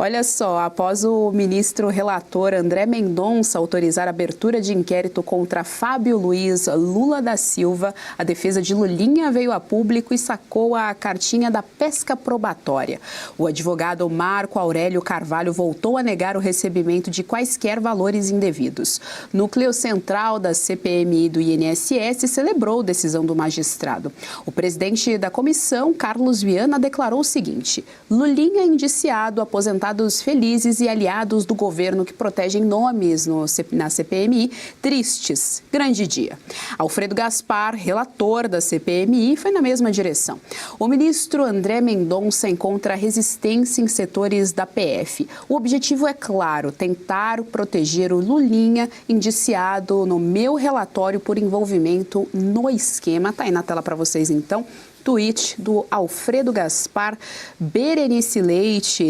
Olha só, após o ministro relator André Mendonça autorizar a abertura de inquérito contra Fábio Luiz Lula da Silva, a defesa de Lulinha veio a público e sacou a cartinha da pesca probatória. O advogado Marco Aurélio Carvalho voltou a negar o recebimento de quaisquer valores indevidos. Núcleo Central da CPMI do INSS celebrou a decisão do magistrado. O presidente da comissão, Carlos Viana, declarou o seguinte: Lulinha indiciado, aposentados felizes e aliados do governo que protegem nomes na CPMI, tristes. Grande dia. Alfredo Gaspar, relator da CPMI, foi na mesma direção. O ministro André Mendonça encontra resistência em setores da PF. O objetivo é claro, tentar proteger o Lulinha, indiciado no meu relatório por envolvimento no esquema. Tá aí na tela para vocês, então. Tweet do Alfredo Gaspar, Berenice Leite.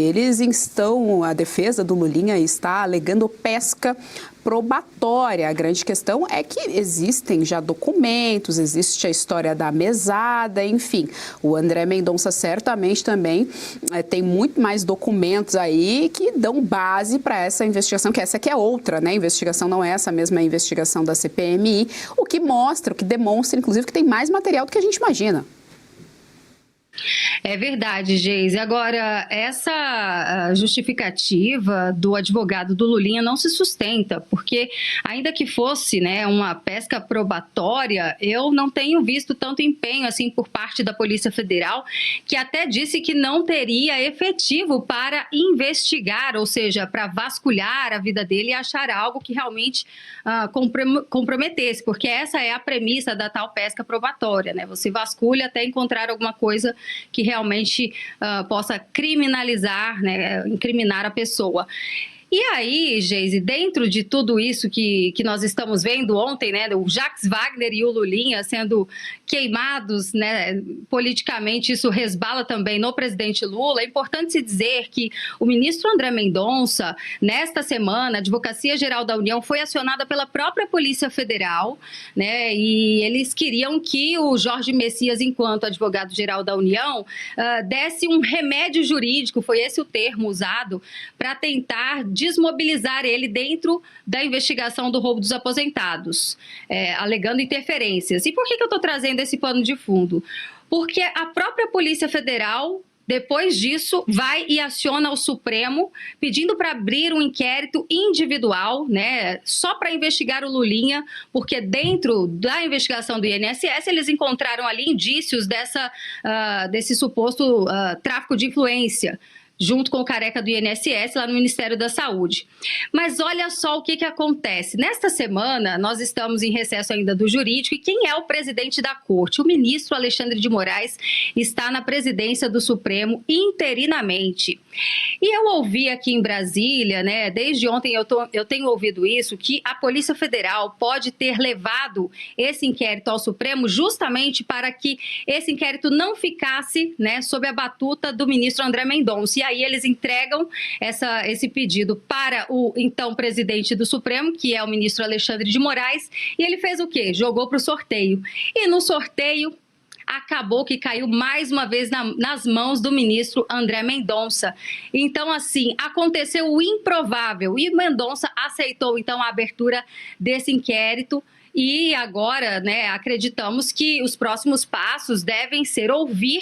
A defesa do Lulinha está alegando pesca probatória. A grande questão é que existem já documentos, existe a história da mesada, enfim. O André Mendonça certamente também tem muito mais documentos aí que dão base para essa investigação, que essa aqui é outra, né? A investigação não é essa mesma investigação da CPMI, o que demonstra, inclusive, que tem mais material do que a gente imagina. É verdade, Geise. Agora, essa justificativa do advogado do Lulinha não se sustenta, porque ainda que fosse, né, uma pesca probatória, eu não tenho visto tanto empenho assim por parte da Polícia Federal, que até disse que não teria efetivo para investigar, ou seja, para vasculhar a vida dele e achar algo que realmente comprometesse, porque essa é a premissa da tal pesca probatória, né? Você vasculha até encontrar alguma coisa que realmente possa criminalizar, né, incriminar a pessoa. E aí, Geise, dentro de tudo isso que nós estamos vendo ontem, né, o Jacques Wagner e o Lulinha sendo queimados, né, politicamente, isso resbala também no presidente Lula. É importante se dizer que o ministro André Mendonça, nesta semana, a Advocacia Geral da União foi acionada pela própria Polícia Federal, né, e eles queriam que o Jorge Messias, enquanto advogado-geral da União, desse um remédio jurídico, foi esse o termo usado, para tentar desmobilizar ele dentro da investigação do roubo dos aposentados, alegando interferências. E por que eu estou trazendo esse pano de fundo? Porque a própria Polícia Federal, depois disso, vai e aciona o Supremo pedindo para abrir um inquérito individual, né, só para investigar o Lulinha, porque dentro da investigação do INSS eles encontraram ali indícios desse suposto tráfico de influência, junto com o careca do INSS, lá no Ministério da Saúde. Mas olha só o que acontece. Nesta semana, nós estamos em recesso ainda do jurídico, e quem é o presidente da Corte? O ministro Alexandre de Moraes está na presidência do Supremo interinamente. E eu ouvi aqui em Brasília, né, desde ontem eu tenho ouvido isso, que a Polícia Federal pode ter levado esse inquérito ao Supremo justamente para que esse inquérito não ficasse, né, sob a batuta do ministro André Mendonça. E aí eles entregam esse pedido para o então presidente do Supremo, que é o ministro Alexandre de Moraes, e ele fez o quê? Jogou para o sorteio. E no sorteio acabou que caiu mais uma vez nas mãos do ministro André Mendonça. Então, assim, aconteceu o improvável e Mendonça aceitou, então, a abertura desse inquérito. E agora, né, acreditamos que os próximos passos devem ser ouvir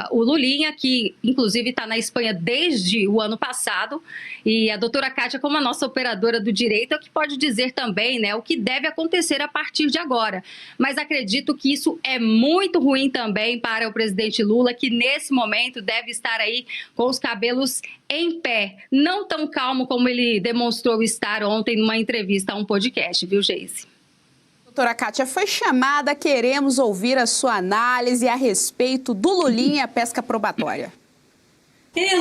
o Lulinha, que inclusive está na Espanha desde o ano passado, e a doutora Kátia, como a nossa operadora do direito, é o que pode dizer também, né, o que deve acontecer a partir de agora. Mas acredito que isso é muito ruim também para o presidente Lula, que nesse momento deve estar aí com os cabelos em pé, não tão calmo como ele demonstrou estar ontem numa entrevista a um podcast, viu, Geise? Doutora Kátia, foi chamada, queremos ouvir a sua análise a respeito do Lulinha e a pesca probatória.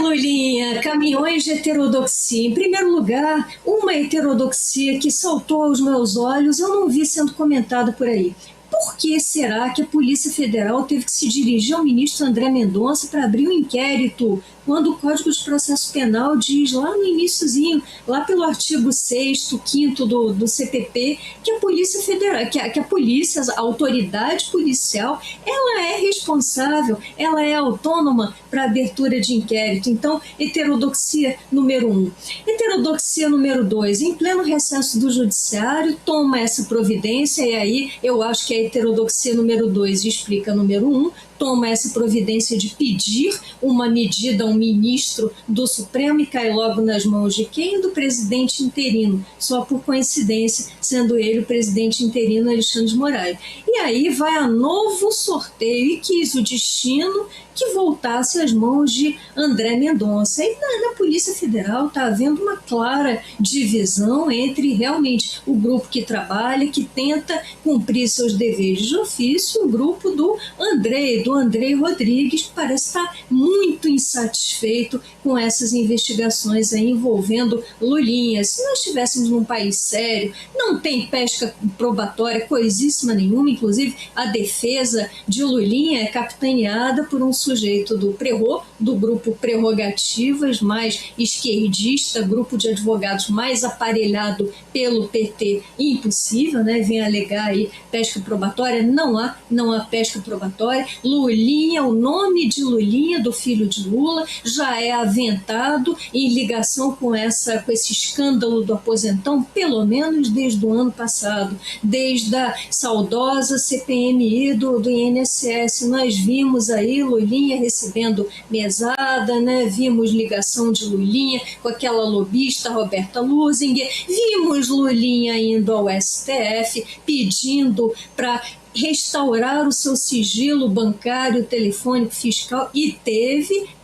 Lulinha, caminhões de heterodoxia. Em primeiro lugar, uma heterodoxia que saltou aos meus olhos, eu não vi sendo comentado por aí. Por que será que a Polícia Federal teve que se dirigir ao ministro André Mendonça para abrir um inquérito quando o Código de Processo Penal diz lá no iniciozinho, lá pelo artigo 6º, 5º do CPP, que a Polícia Federal, que a polícia, a autoridade policial, ela é responsável, ela é autônoma para a abertura de inquérito. Então, heterodoxia número 1. Heterodoxia número 2, em pleno recesso do Judiciário, toma essa providência, e aí eu acho que a heterodoxia número 2 explica número 1, toma essa providência de pedir uma medida a um ministro do Supremo e cai logo nas mãos de quem? Do presidente interino, só por coincidência, sendo ele o presidente interino Alexandre de Moraes. E aí vai a novo sorteio e quis o destino que voltasse às mãos de André Mendonça. E na Polícia Federal está havendo uma clara divisão entre realmente o grupo que trabalha, que tenta cumprir seus deveres de ofício, e o grupo do André Rodrigues, que parece estar muito insatisfeito com essas investigações aí envolvendo Lulinha. Se nós estivéssemos num país sério, não tem pesca probatória coisíssima nenhuma, inclusive a defesa de Lulinha é capitaneada por um sujeito do Prerro, do grupo Prerrogativas, mais esquerdista, grupo de advogados mais aparelhado pelo PT, impossível, né? Vem alegar aí pesca probatória, não há pesca probatória. Lulinha, o nome de Lulinha, do filho de Lula, já é aventado em ligação com esse escândalo do aposentão, pelo menos desde o ano passado, desde a saudosa CPMI do INSS. Nós vimos aí Lulinha recebendo mesada, né? Vimos ligação de Lulinha com aquela lobista Roberta Lusinger, vimos Lulinha indo ao STF pedindo para restaurar o seu sigilo bancário, telefônico, fiscal, e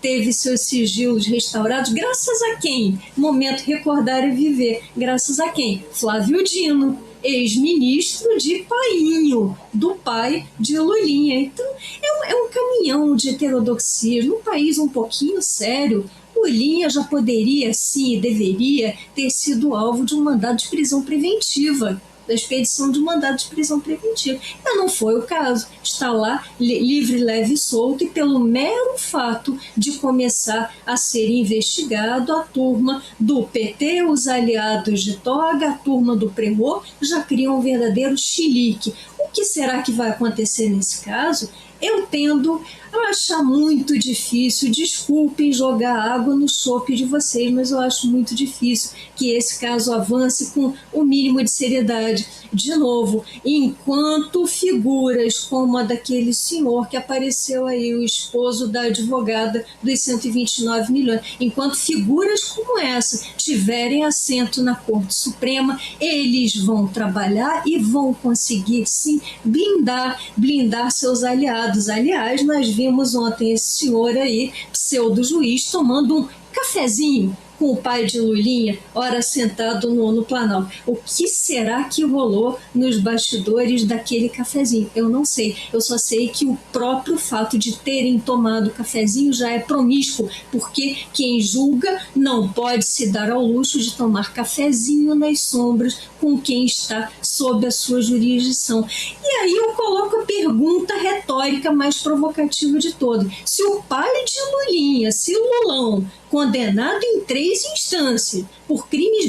teve seus sigilos restaurados, graças a quem? Momento recordar e viver. Graças a quem? Flávio Dino, ex-ministro de Painho, do pai de Lulinha. Então, é um caminhão de heterodoxias. Num país um pouquinho sério, Lulinha já poderia, sim, e deveria ter sido alvo de um mandado de prisão preventiva, da expedição de um mandado de prisão preventiva. Mas não foi o caso. Está lá livre, leve e solto, e pelo mero fato de começar a ser investigado, a turma do PT, os aliados de toga, a turma do Prerro, já criam um verdadeiro chilique. O que será que vai acontecer nesse caso? Eu tendo a achar muito difícil, desculpem jogar água no chope de vocês, mas eu acho muito difícil que esse caso avance com o mínimo de seriedade. De novo, enquanto figuras como a daquele senhor que apareceu aí, o esposo da advogada dos 129 milhões, enquanto figuras como essa tiverem assento na Corte Suprema, eles vão trabalhar e vão conseguir, sim, blindar seus aliados. Aliás, nós vimos ontem esse senhor aí, pseudo-juiz, tomando um cafezinho com o pai de Lulinha, ora sentado no Planalto. O que será que rolou nos bastidores daquele cafezinho? Eu não sei. Eu só sei que o próprio fato de terem tomado cafezinho já é promíscuo, porque quem julga não pode se dar ao luxo de tomar cafezinho nas sombras com quem está sob a sua jurisdição. E aí eu coloco a pergunta retórica mais provocativa de todas. Se o pai de Lulinha, se Lulão, condenado em 3 instâncias por crimes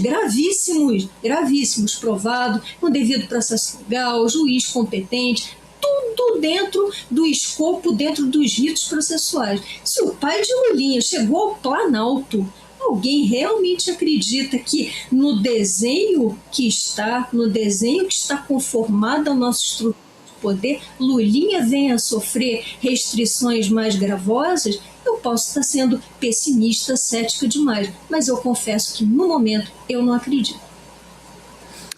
gravíssimos, provado, com devido processo legal, juiz competente, tudo dentro do escopo, dentro dos ritos processuais. Se o pai de Lulinha chegou ao Planalto, alguém realmente acredita que no desenho que está conformado ao nosso estrutura de poder, Lulinha venha a sofrer restrições mais gravosas? Eu posso estar sendo pessimista, cética demais, mas eu confesso que no momento eu não acredito.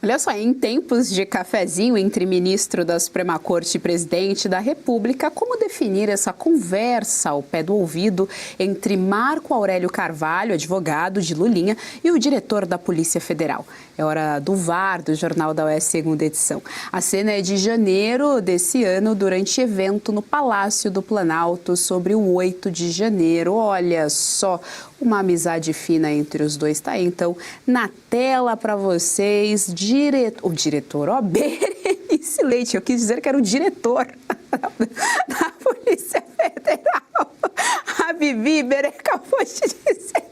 Olha só, em tempos de cafezinho entre ministro da Suprema Corte e presidente da República, como definir essa conversa ao pé do ouvido entre Marco Aurélio Carvalho, advogado de Lulinha, e o diretor da Polícia Federal? É hora do VAR, do Jornal da UES, segunda edição. A cena é de janeiro desse ano, durante evento no Palácio do Planalto sobre o 8 de janeiro. Olha só, uma amizade fina entre os dois. Tá aí, então, na tela para vocês, o diretor, Berenice Leite, eu quis dizer que era o diretor da Polícia Polícia Federal. A Bibi Iberê acabou de dizer.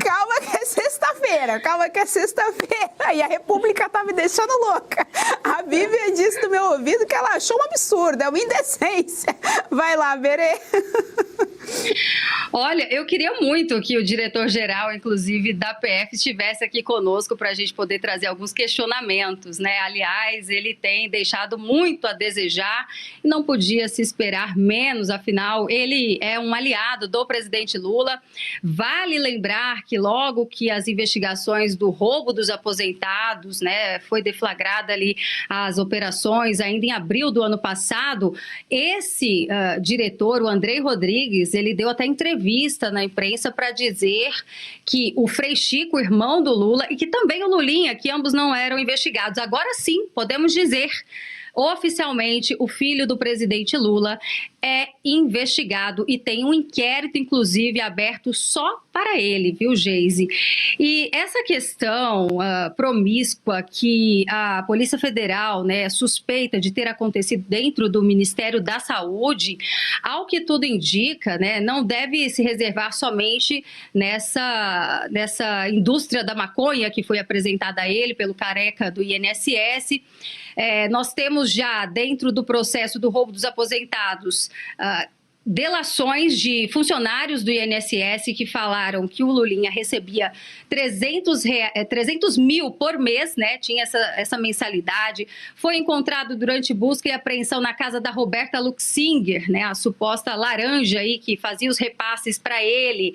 Calma que é sexta-feira. E a República tá me deixando louca. A Bíblia disse no meu ouvido que ela achou um absurdo, é uma indecência. Vai lá, Berê. Olha, eu queria muito que o diretor-geral, inclusive, da PF, estivesse aqui conosco para a gente poder trazer alguns questionamentos, né? Aliás, ele tem deixado muito a desejar e não podia se esperar menos, afinal, ele é um aliado do presidente Lula. Vale lembrar que logo que as investigações do roubo dos aposentados, né, foi deflagrada ali as operações ainda em abril do ano passado, esse diretor, o Andrei Rodrigues, ele deu até entrevista na imprensa para dizer que o Frei Chico, irmão do Lula, e que também o Lulinha, que ambos não eram investigados. Agora sim, podemos dizer oficialmente, o filho do presidente Lula é investigado e tem um inquérito, inclusive, aberto só para ele, viu, Geise? E essa questão promíscua que a Polícia Federal, né, suspeita de ter acontecido dentro do Ministério da Saúde, ao que tudo indica, né, não deve se reservar somente nessa indústria da maconha que foi apresentada a ele pelo Careca do INSS. Nós temos já, dentro do processo do roubo dos aposentados, delações de funcionários do INSS que falaram que o Lulinha recebia 300 mil por mês, né? Tinha essa mensalidade. Foi encontrado durante busca e apreensão na casa da Roberta Luxinger, né? A suposta laranja aí que fazia os repasses para ele,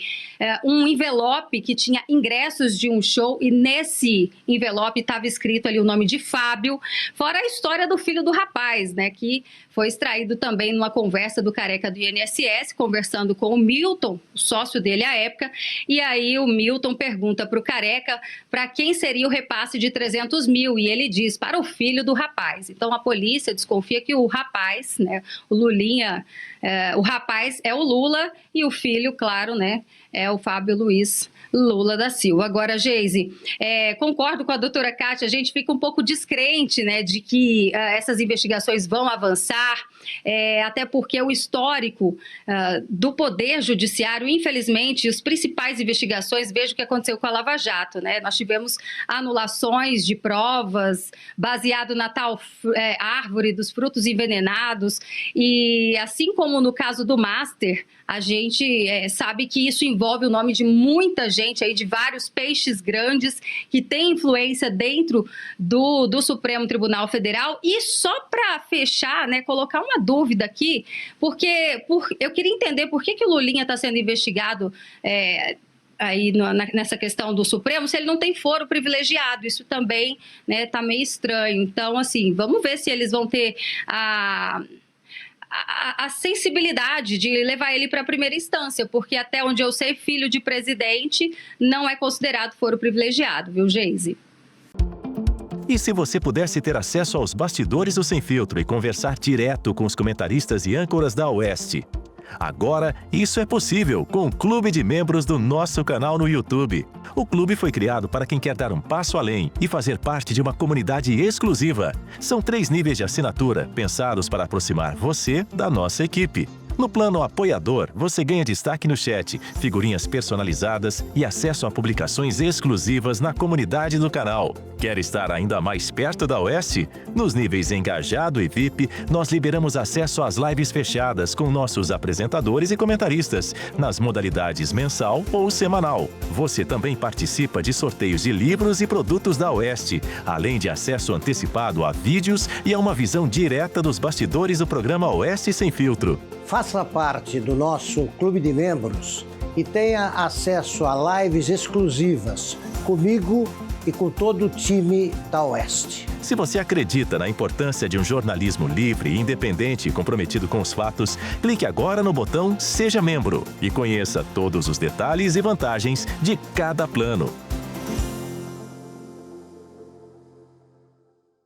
um envelope que tinha ingressos de um show e nesse envelope estava escrito ali o nome de Fábio, fora a história do filho do rapaz, né? Que foi extraído também numa conversa do Careca do INSS, conversando com o Milton, o sócio dele à época, e aí o Milton pergunta para o Careca para quem seria o repasse de 300 mil, e ele diz para o filho do rapaz. Então a polícia desconfia que o rapaz, né, o Lulinha, o rapaz é o Lula e o filho, claro, né, é o Fábio Luiz Lula da Silva. Agora, Geise, concordo com a doutora Kátia, a gente fica um pouco descrente, né, de que essas investigações vão avançar, até porque o histórico do Poder Judiciário, infelizmente, as principais investigações, veja o que aconteceu com a Lava Jato, né? Nós tivemos anulações de provas baseado na tal árvore dos frutos envenenados e, assim como no caso do Master, a gente sabe que isso envolve o nome de muita gente, aí, de vários peixes grandes que têm influência dentro do Supremo Tribunal Federal. E só para fechar, né, colocar uma dúvida aqui, porque eu queria entender por que o Lulinha está sendo investigado aí nessa questão do Supremo, se ele não tem foro privilegiado. Isso também, né, tá meio estranho. Então, assim, vamos ver se eles vão ter a sensibilidade de levar ele para a primeira instância, porque até onde eu sei, filho de presidente não é considerado foro privilegiado, viu, Geise? E se você pudesse ter acesso aos bastidores do Sem Filtro e conversar direto com os comentaristas e âncoras da Oeste? Agora, isso é possível com o Clube de Membros do nosso canal no YouTube. O clube foi criado para quem quer dar um passo além e fazer parte de uma comunidade exclusiva. São 3 níveis de assinatura, pensados para aproximar você da nossa equipe. No plano apoiador, você ganha destaque no chat, figurinhas personalizadas e acesso a publicações exclusivas na comunidade do canal. Quer estar ainda mais perto da Oeste? Nos níveis Engajado e VIP, nós liberamos acesso às lives fechadas com nossos apresentadores e comentaristas, nas modalidades mensal ou semanal. Você também participa de sorteios de livros e produtos da Oeste, além de acesso antecipado a vídeos e a uma visão direta dos bastidores do programa Oeste Sem Filtro. Faça parte do nosso clube de membros e tenha acesso a lives exclusivas comigo e com todo o time da Oeste. Se você acredita na importância de um jornalismo livre, independente e comprometido com os fatos, clique agora no botão Seja Membro e conheça todos os detalhes e vantagens de cada plano.